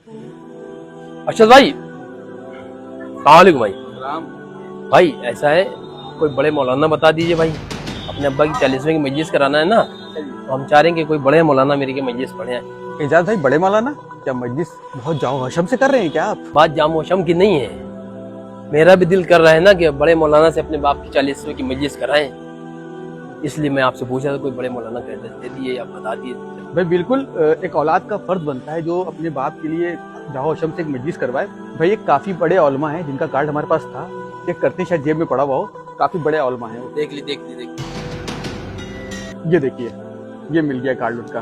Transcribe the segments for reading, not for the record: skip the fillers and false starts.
अरशद भाई, सलाम भाई। भाई ऐसा है, कोई बड़े मौलाना बता दीजिए भाई, अपने अब्बा की 40वीं की मजलिस कराना है ना, तो हम चाह रहे हैं कि कोई बड़े मौलाना मेरे की मजलिस पढ़े हैं। एजाज भाई, बड़े मौलाना क्या मजलिस बहुत जाओ हशम से कर रहे हैं क्या आप? बात जाम शम की नहीं है, मेरा भी दिल कर रहा है ना कि बड़े मौलाना से अपने बाप की 40वीं की मजलिस कराएं, इसलिए मैं आपसे पूछा था कोई बड़े मौलाना का एड्रेस दे दिए या बता दिए। भाई बिल्कुल, एक औलाद का फर्ज बनता है जो अपने बाप के लिए जाओ हशम से एक मजलिस करवाए। भाई एक काफी बड़े औलमा हैं जिनका कार्ड हमारे पास था, चेक करते हैं शायद जेब में पड़ा हुआ हो, काफी बड़े औलमा हैं। देख ली। ये देखिए, ये मिल गया कार्ड उनका।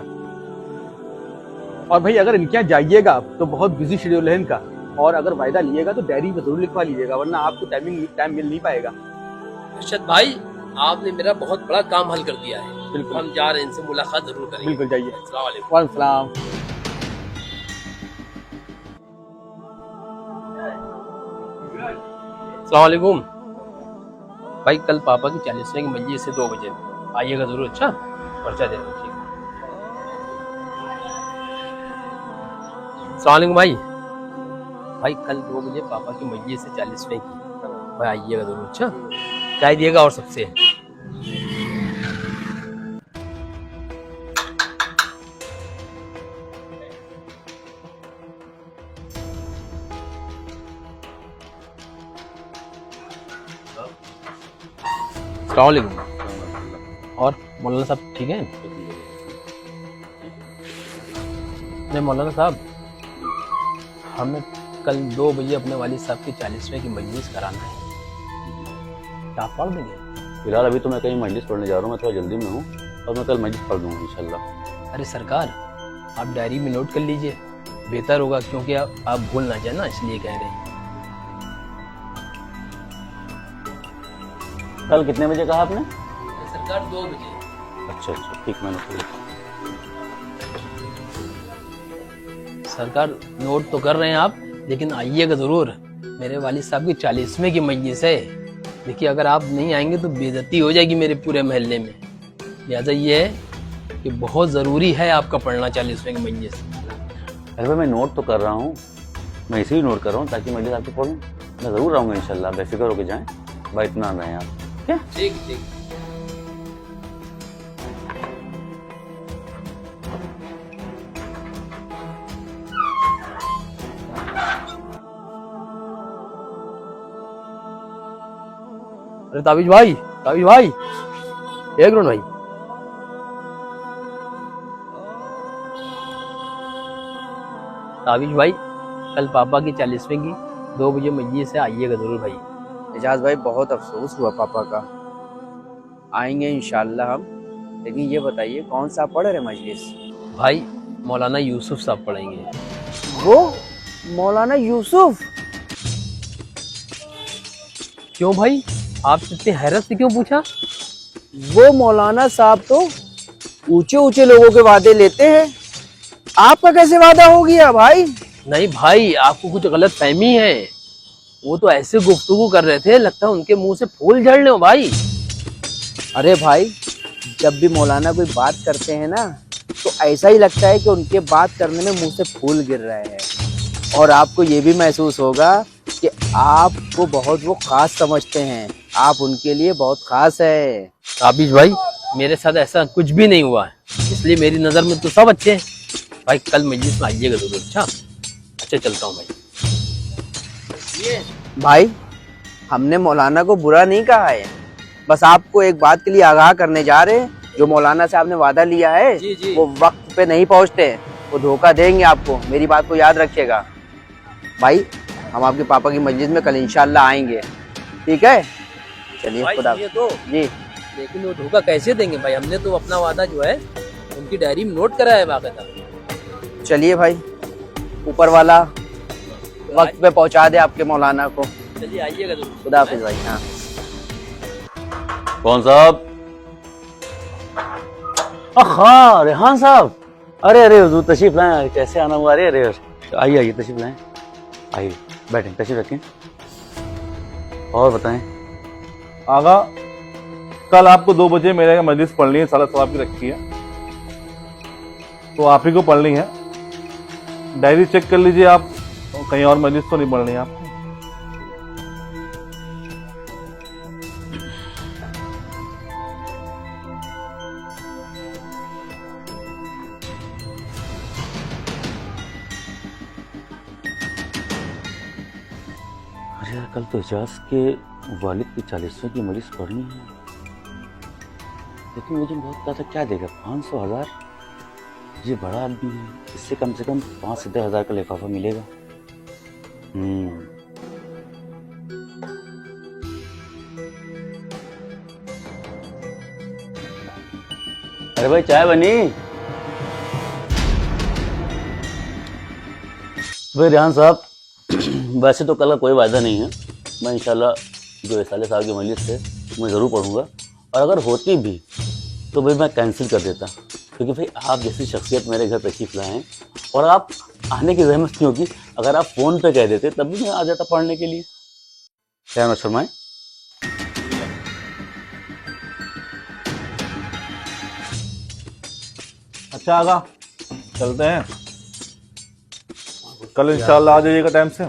और भाई अगर इनके यहाँ जाइएगा तो बहुत बिजी शेड्यूल है इनका, और अगर वायदा लिएगा तो डायरी में जरूर लिखवा लीजिएगा, वरना आपको टाइम मिल नहीं पाएगा। अरशद भाई, आपने मेरा बहुत बड़ा काम हल कर दिया है। बिल्कुल, हम जा रहे हैं, इनसे मुलाकात जरूर करेंगे। बिल्कुल जाइए। अस्सलाम वालेकुम। वालेकुम सलाम। अस्सलाम वालेकुम भाई, कल पापा की 40वीं की मजलिस से 2 बजे आइएगा जरूर। अच्छा, पर्चा दे दो। ठीक। अस्सलाम वालेकुम भाई, कल 2 बजे पापा की मजलिस से 40वीं की, भाई आइएगा जरूर। अच्छा, चाय दिएगा और सबसे। अस्सलाम वालेकुम। और मौलाना साहब ठीक हैं? नहीं मौलाना साहब, हमें कल 2 बजे अपने वालिद साहब की 40वीं की मजलिस कराना है, क्या आप पढ़ देंगे? फिलहाल अभी तो मैं कहीं मजलिस पढ़ने जा रहा हूँ, मैं थोड़ा जल्दी में हूँ, और मैं कल मजलिस पढ़ दूँगा इंशाल्लाह। अरे सरकार, आप डायरी में नोट कर लीजिए, बेहतर होगा, क्योंकि आप भूल ना जाए ना, इसलिए कह रहे हैं। कल कितने बजे कहा आपने? सरकार 2 बजे। अच्छा ठीक, मैंने सरकार नोट तो कर रहे हैं आप, लेकिन आइएगा जरूर, मेरे वालिद साहब की 40वीं की मजलिस है। देखिए अगर आप नहीं आएंगे तो बेइज्जती हो जाएगी मेरे पूरे महल्ले में, लिहाजा ये है कि बहुत ज़रूरी है आपका पढ़ना 40वीं की मजलिस। अरे भाई मैं नोट तो कर रहा हूँ, मैं इसी नोट कर रहा हूँ ताकि मजलिस आपको पढ़ूँ। मैं ज़रूर आऊँगा इंशाल्लाह, बेफिक्र होकर जाएँ भाई, इतना आना है आप। क्या ठीक। अरे ताबिज भाई, एक मिनट भाई। ताबिज भाई, कल पापा की 40वीं की 2 बजे मजलिस से आइएगा जरूर भाई। एजाज भाई बहुत अफसोस हुआ पापा का, आएंगे इंशाल्लाह हम, लेकिन ये बताइए कौन सा पढ़ रहे मजलिस? भाई मौलाना यूसुफ साहब पढ़ेंगे। वो मौलाना यूसुफ? क्यों भाई, आप इतनी हैरत से क्यों पूछा? वो मौलाना साहब तो ऊंचे ऊंचे लोगों के वादे लेते हैं, आपका कैसे वादा हो गया भाई? नहीं भाई, आपको कुछ गलत फहमी है, वो तो ऐसे गुफ्तगू कर रहे थे, लगता है उनके मुंह से फूल झड़ रहे हो भाई। अरे भाई, जब भी मौलाना कोई बात करते हैं ना, तो ऐसा ही लगता है कि उनके बात करने में मुंह से फूल गिर रहे हैं, और आपको ये भी महसूस होगा कि आपको बहुत वो खास समझते हैं, आप उनके लिए बहुत खास है। ताबिज भाई, मेरे साथ ऐसा कुछ भी नहीं हुआ है, इसलिए मेरी नज़र में तो सब अच्छे हैं भाई। कल मजलिस में आइएगा जरूर। अच्छा चलता हूँ भाई। भाई हमने मौलाना को बुरा नहीं कहा है, बस आपको एक बात के लिए आगाह करने जा रहे हैं, जो मौलाना से आपने वादा लिया है जी। वो वक्त पे नहीं पहुंचते, वो धोखा देंगे आपको, मेरी बात को याद रखिएगा। भाई हम आपके पापा की मस्जिद में कल इंशाल्लाह आएंगे, ठीक है? चलिए खुदा तो जी। लेकिन वो धोखा कैसे देंगे भाई, हमने तो अपना वादा जो है उनकी डायरी में नोट करा है बाकायदा। चलिए भाई, ऊपर वाला वक्त पे पहुंचा दे आपके मौलाना को। चलिए आइएगा जरूर। खुदा हाफिज भाई। हाँ कौन साहब? हाँ रेहान साहब, अरे हुजूर तशरीफ लाएं, कैसे आना हुआ? अरे आइए तशरीफ लाएं, आइए बैठें, तशरीफ रखें, और बताएं। आगा, कल आपको 2 बजे मेरे मजलिस पढ़नी है, सारा सवाब की रखी है, तो आप ही को पढ़नी है। डायरी चेक कर लीजिए आप, कहीं और मजलिस तो नहीं पढ़नी आपको। अरे यार, कल तो एजाज के वालिद की 40वें की मजलिस पढ़नी है, लेकिन मुझे बहुत ज़्यादा क्या देगा, 500,000। ये बड़ा आदमी है, इससे कम से कम 5 से 10,000 का लिफाफा मिलेगा। अरे भाई, चाय बनी? भाई रेहान साहब, वैसे तो कल का कोई वायदा नहीं है, मैं इंशाल्लाह जो साले साहब की मजलिस है मैं ज़रूर पढ़ूंगा, और अगर होती भी तो भाई मैं कैंसिल कर देता, क्योंकि भाई आप जैसी शख्सियत मेरे घर तशरीफ लाए हैं और आप आने की जहमत नहीं होगी। अगर आप फ़ोन पे कह देते तब भी मैं आ जाता पढ़ने के लिए। क्या मत फरमाएं। अच्छा आगा, चलते हैं, कल इंशाल्लाह आ जाइएगा टाइम से।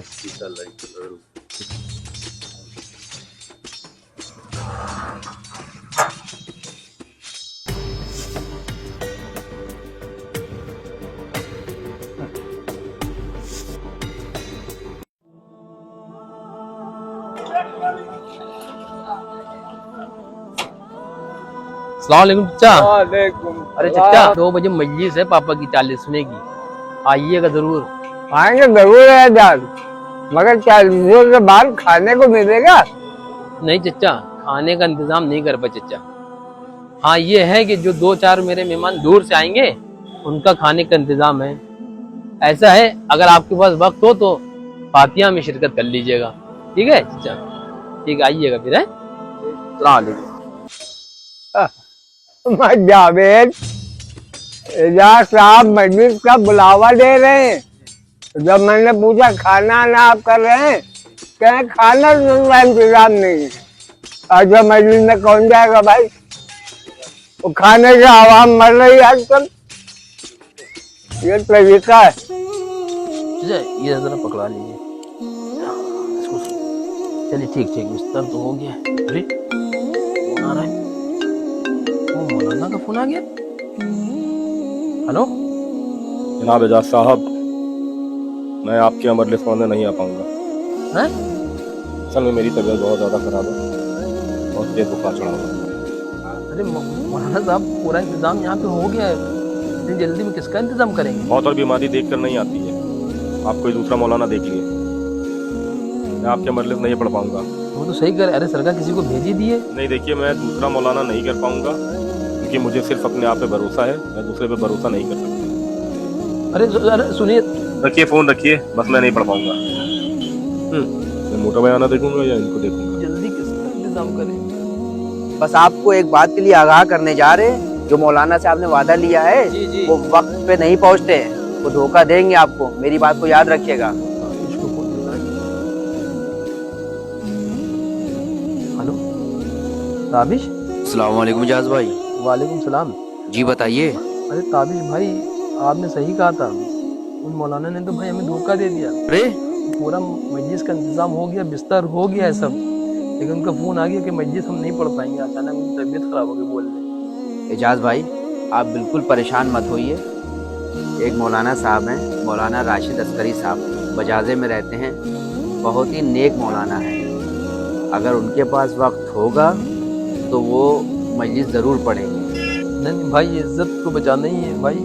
अस्सलाम वालेकुम चचा। वालेकुम। अरे चचा, 2 बजे मजलिस है पापा की 40वें की, आइएगा जरूर। आएंगे जरूर है जान, मगर 40 के बाद खाने को मिलेगा? नहीं चचा, खाने का इंतजाम नहीं कर पाए चचा। हाँ ये है कि जो 2-4 मेरे मेहमान दूर से आएंगे उनका खाने का इंतजाम है। ऐसा है, अगर आपके पास वक्त हो तो फातिहा में शिरकत कर लीजिएगा। ठीक है चचा? ठीक है, आइएगा फिर। है, जावेद, एजाज साहब मजलिस का बुलावा दे रहे हैं। जब मैंने पूछा खाना ना आप कर रहे हैं, कहे खाना का इंतजाम नहीं है। और जब मजलिस में कौन जाएगा भाई, वो खाने से आवाम मर रही है आजकल, ये तरीका है। चचा ये जरा पकड़ा लीजिए इसको। चलिए ठीक ठीक, बिस्तर तो हो गया। अरे फोन आ रहा है, ओ मौलाना का फोन आ गया। हेलो जनाब एजाज साहब, मैं आपके मजलिस पढ़ने नहीं आ पाऊंगा। हैं? असल में मेरी तबीयत बहुत ज़्यादा खराब है, बहुत तेज बुखार चढ़ा हुआ है। अरे मौलाना साहब, पूरा इंतजाम यहाँ पे हो गया है, इतनी जल्दी में किसका इंतजाम करेंगे? मौत और बीमारी देख कर नहीं आती है, आप कोई दूसरा मौलाना देख लिए, मैं आपके मजलिस नहीं पढ़ पाऊंगा। वो तो सही कर, अरे सरकार किसी को भेज ही दिए। नहीं देखिए, मैं दूसरा मौलाना नहीं कर पाऊंगा, क्योंकि मुझे सिर्फ अपने आप पे भरोसा है, मैं दूसरे पे भरोसा नहीं कर सकता। अरे सुनिए, रखिए फ़ोन रखिए, बस मैं नहीं पढ़ पाऊंगा। मैं मोटा बयाना देखूंगा या इनको देखूंगा? जल्दी किसका इंतजाम करें? बस आपको एक बात के लिए आगाह करने जा रहे हैं, जो मौलाना से आपने वादा लिया है जी जी। वो वक्त पे नहीं पहुंचते, वो धोखा देंगे आपको, मेरी बात को याद रखिएगा। इसको फोन लगाइए। हेलो ताबिश। अस्सलाम वालेकुम एजाज भाई। वालेकुम सलाम। जी बताइए। अरे ताबिश भाई, आपने सही कहा था, उन मौलाना ने तो भाई हमें धोखा दे दिया। अरे पूरा मजलिस का इंतजाम हो गया, बिस्तर हो गया है सब, लेकिन उनका फोन आ गया कि मजलिस हम नहीं पढ़ पाएंगे, अचानक उनकी तबीयत खराब हो गई बोल रहे। एजाज भाई, आप बिल्कुल परेशान मत होइए। एक मौलाना साहब हैं, मौलाना राशिद अस्करी साहब, बजाजे में रहते हैं, बहुत ही नेक मौलाना है। अगर उनके पास वक्त होगा तो वो मजलिस ज़रूर पढ़ेंगे। नहीं भाई, इज्जत को बचाना ही है भाई।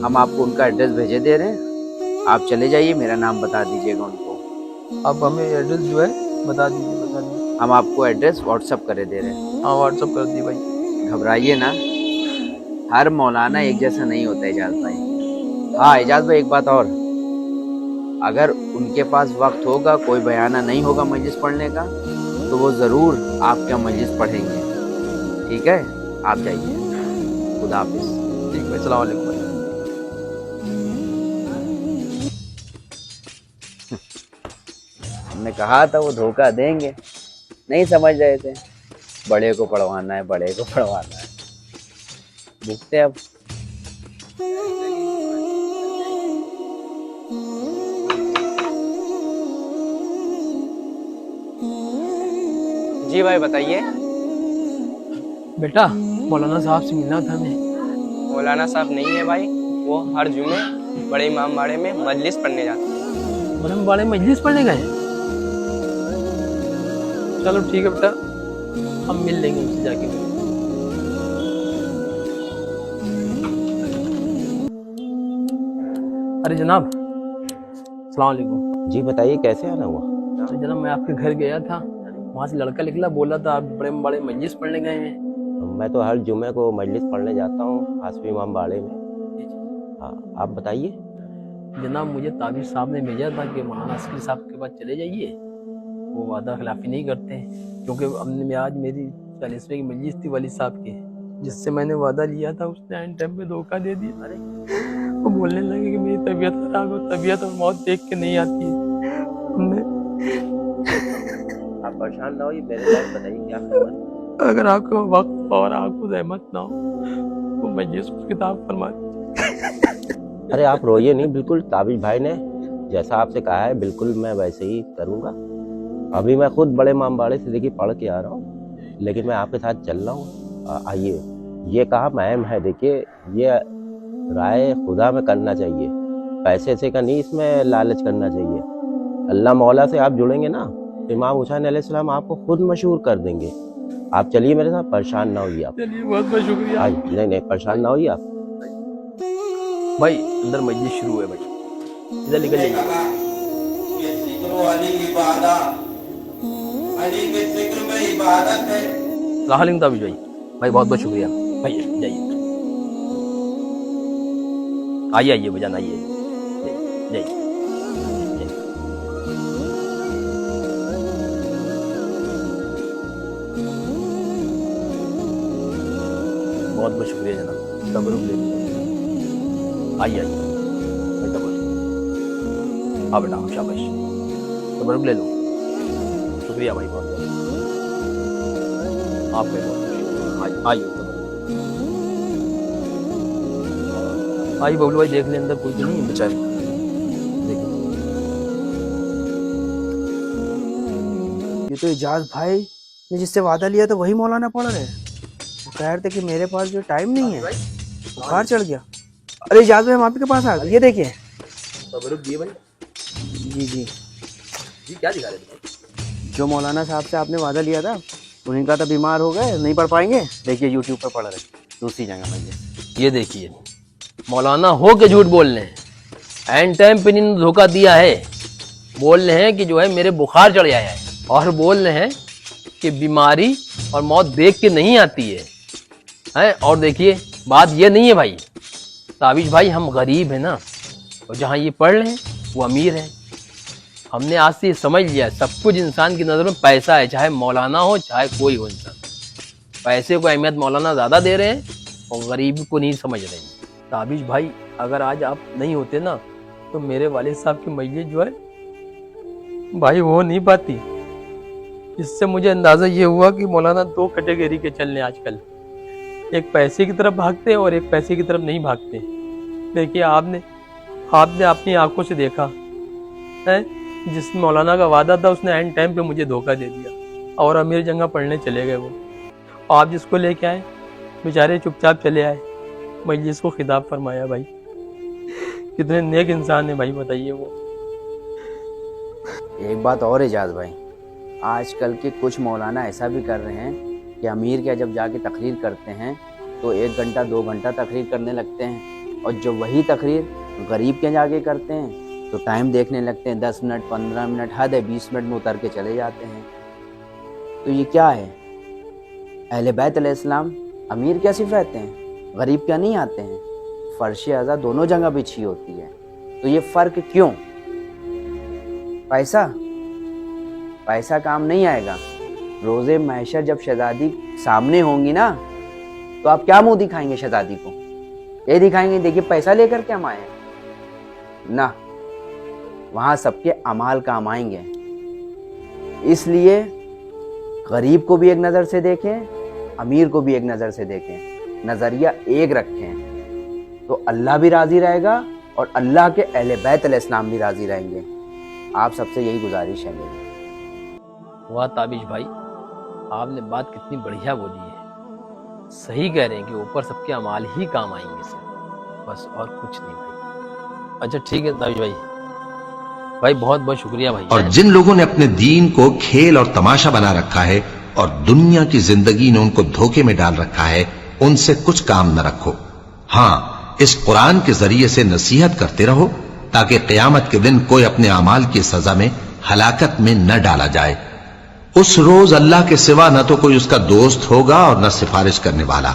हम आपको उनका एड्रेस भेजे दे रहे हैं, आप चले जाइए, मेरा नाम बता दीजिएगा उनको। आप हमें एड्रेस जो है बता दीजिए। हम आपको एड्रेस व्हाट्सअप करे दे रहे हैं। हाँ व्हाट्सअप कर दी भाई। घबराइए ना, हर मौलाना एक जैसा नहीं होता एजाज भाई। हाँ एजाज भाई, एक बात और, अगर उनके पास वक्त होगा, कोई बयाना नहीं होगा मजलिस पढ़ने का, तो वो ज़रूर आपका मजलिस पढ़ेंगे। ठीक है, आप जाइए, खुदा हाफिज। ठीक भाई, सलाम वालेकुम भाई। हमने कहा था वो धोखा देंगे, नहीं समझ रहे थे। बड़े को पढ़वाना है, बड़े को पढ़वाना है, भुगते अब। जी भाई बताइए। बेटा मौलाना साहब से मिलना था हमें। मौलाना साहब नहीं है भाई, वो हर जुमे बड़े इमाम बाड़े में मजलिस पढ़ने जाते हैं। और हम बड़े मजलिस पढ़ने गए। चलो ठीक है बेटा, हम मिल लेंगे उनसे जाके। अरे जनाब, अस्सलाम वालेकुम। जी बताइए कैसे आना हुआ? तो जनाब मैं आपके घर गया था, वहाँ से लड़का निकला, बोला था आप बड़े बड़े मजलिस पढ़ने गए हैं। मैं तो हर जुमे को मजलिस पढ़ने जाता हूँ हाशमी इमाम बाड़े में। हाँ आप बताइए। जनाब मुझे ताबिश साहब ने भेजा था कि मौलाना अस्करी साहब के पास चले जाइए, वो वादा खिलाफी नहीं करते हैं। क्योंकि हमने आज मेरी 40वें की मजलिस थी वाली साहब की, जिससे मैंने वादा लिया था, उसने एंड टाइम पे धोखा दे दिया। अरे वो बोलने लगे कि मेरी तबीयत खराब है, तबीयत और मौत देख के नहीं आती है। हमने आप परेशान ना होइए, मेरे पास बताइए क्या खबर। अगर आपको वक्त और आपको रहमत ना हो तो मजलिस को किताब फरमा दीजिए। अरे आप रोइए नहीं, बिल्कुल ताबिश भाई ने जैसा आपसे कहा है बिल्कुल मैं वैसे ही करूँगा। अभी मैं खुद बड़े इमाम बाड़े से देखिए पढ़ के आ रहा हूँ, लेकिन मैं आपके साथ चल रहा हूँ। आइए, ये कहा महम है, देखिए ये राय खुदा में करना चाहिए, पैसे से का नहीं इसमें लालच करना चाहिए। अल्लाह मौला से आप जुड़ेंगे ना, इमाम हुसैन अलैहिस्सलाम आपको खुद मशहूर कर देंगे। आप चलिए मेरे साथ, परेशान ना होइए आप। चलिए बहुत बहुत शुक्रिया। नहीं परेशान ना होइए आप। भाई अंदर मजलिस शुरू है भाई, इधर निकल जाइए। राहलिंग ताबिश भाई, भाई बहुत बहुत शुक्रिया भाई, जाइए आइए आइए बजान, आइए जाइए। बहुत बहुत शुक्रिया जनाब, तबरुक ले लीजिए। आइए आइए भाई, तबरुक। हाँ बेटा शाबाश, तबरुक ले लो। शुक्रिया भाई बहुत बहुत, आप आइए आइए बबलू भाई, देख ले अंदर कोई तो नहीं है बेचारे। ये तो इजाज भाई ने जिससे वादा लिया था वही मौलाना पढ़ रहे हैं। वो कह रहे थे कि मेरे पास जो टाइम नहीं है, बुखार चढ़ गया। अरे इजाज भाई हम आपके पास आ गए, ये देखिए। तबरुक दिए भाई। जी जी जी क्या दिखा रहे थे? जो मौलाना साहब से आपने वादा लिया था, उन्हीं का तो बीमार हो गए, नहीं पढ़ पाएंगे। देखिए यूट्यूब पर पढ़ रहे दूसरी जगह भाई। ये देखिए मौलाना हो के झूठ बोल रहे हैं, एंड टाइम पे इन्होंने धोखा दिया है। बोल रहे हैं कि जो है मेरे बुखार चढ़ आया है, और बोल रहे हैं कि बीमारी और मौत देख के नहीं आती है। और देखिए बात ये नहीं है भाई ताबिश भाई, हम गरीब हैं ना, और जहाँ ये पढ़ रहे हैं वो अमीर हैं। हमने आज से ये समझ लिया सब कुछ इंसान की नज़र में पैसा है, चाहे मौलाना हो चाहे कोई हो इंसान। पैसे को अहमियत मौलाना ज़्यादा दे रहे हैं और गरीब को नहीं समझ रहे हैं। ताबिश भाई अगर आज आप नहीं होते ना, तो मेरे वालिद साहब की मजलिस जो है भाई वो नहीं पाती। इससे मुझे अंदाज़ा ये हुआ कि मौलाना दो कैटेगरी के चल रहे हैं आजकल, एक पैसे की तरफ भागते हैं और एक पैसे की तरफ नहीं भागते। देखिए आपने अपनी आंखों से देखा है, जिस मौलाना का वादा था उसने एंड टाइम पे मुझे धोखा दे दिया और अमीर जगह पढ़ने चले गए वो। आप जिसको लेके आए बेचारे चुपचाप चले आए, मजलिस को खिताब फरमाया। भाई कितने नेक इंसान है भाई, बताइए वो। एक बात और इजाज भाई, आजकल के कुछ मौलाना ऐसा भी कर रहे हैं कि अमीर के जब जाके तकरीर करते हैं तो 1 घंटा 2 घंटा तकरीर करने लगते हैं, और जब वही तकरीर गरीब के जाके करते हैं तो टाइम देखने लगते हैं, 10 मिनट 15 मिनट, हद है 20 मिनट में उतर के चले जाते हैं। तो ये क्या है? अहले बैत अलैहिस्सलाम अमीर क्या सिर्फ रहते हैं, गरीब क्या नहीं आते हैं? फर्श अज़ा दोनों जगह बिछी होती है, तो ये फ़र्क क्यों? पैसा काम नहीं आएगा। रोज़े महशर जब शहज़ादी सामने होंगी ना, तो आप क्या मुंह दिखाएंगे शहज़ादी को? ये दिखाएंगे देखिए पैसा लेकर के हम आए ना, वहाँ सबके अमाल काम आएंगे। इसलिए गरीब को भी एक नज़र से देखें, अमीर को भी एक नज़र से देखें, नज़रिया एक रखें, तो अल्लाह भी राज़ी रहेगा और अल्लाह के अहले बैत अलैहिस्सलाम भी राज़ी रहेंगे। आप सबसे यही गुजारिश है मेरी। वाह ताबिश भाई, आपने बात कितनी बढ़िया बोली है। सही कह रहे हैं कि ऊपर सबके अमाल ही काम आएंगे सर, बस और कुछ नहीं भाई। अच्छा ठीक है ताबिश भाई, भाई बहुत बहुत शुक्रिया भाई। और जिन लोगों ने अपने दीन को खेल और तमाशा बना रखा है और दुनिया की जिंदगी ने उनको धोखे में डाल रखा है, उनसे कुछ काम न रखो। हाँ, इस कुरान के जरिए से नसीहत करते रहो ताकि क़यामत के दिन कोई अपने अमाल की सजा में हलाकत में न डाला जाए। उस रोज अल्लाह के सिवा न तो कोई उसका दोस्त होगा और न सिफारिश करने वाला,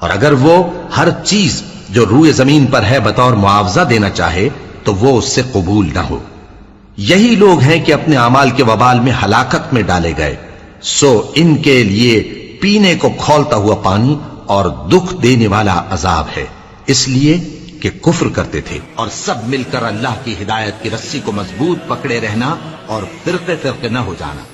और अगर वो हर चीज जो रूए जमीन पर है बतौर मुआवजा देना चाहे तो वो उससे कबूल न हो। यही लोग हैं कि अपने अमाल के वबाल में हलाकत में डाले गए। सो इनके लिए पीने को खौलता हुआ पानी और दुख देने वाला अजाब है, इसलिए कि कुफ्र करते थे। और सब मिलकर अल्लाह की हिदायत की रस्सी को मजबूत पकड़े रहना और फिरके फिरके न हो जाना।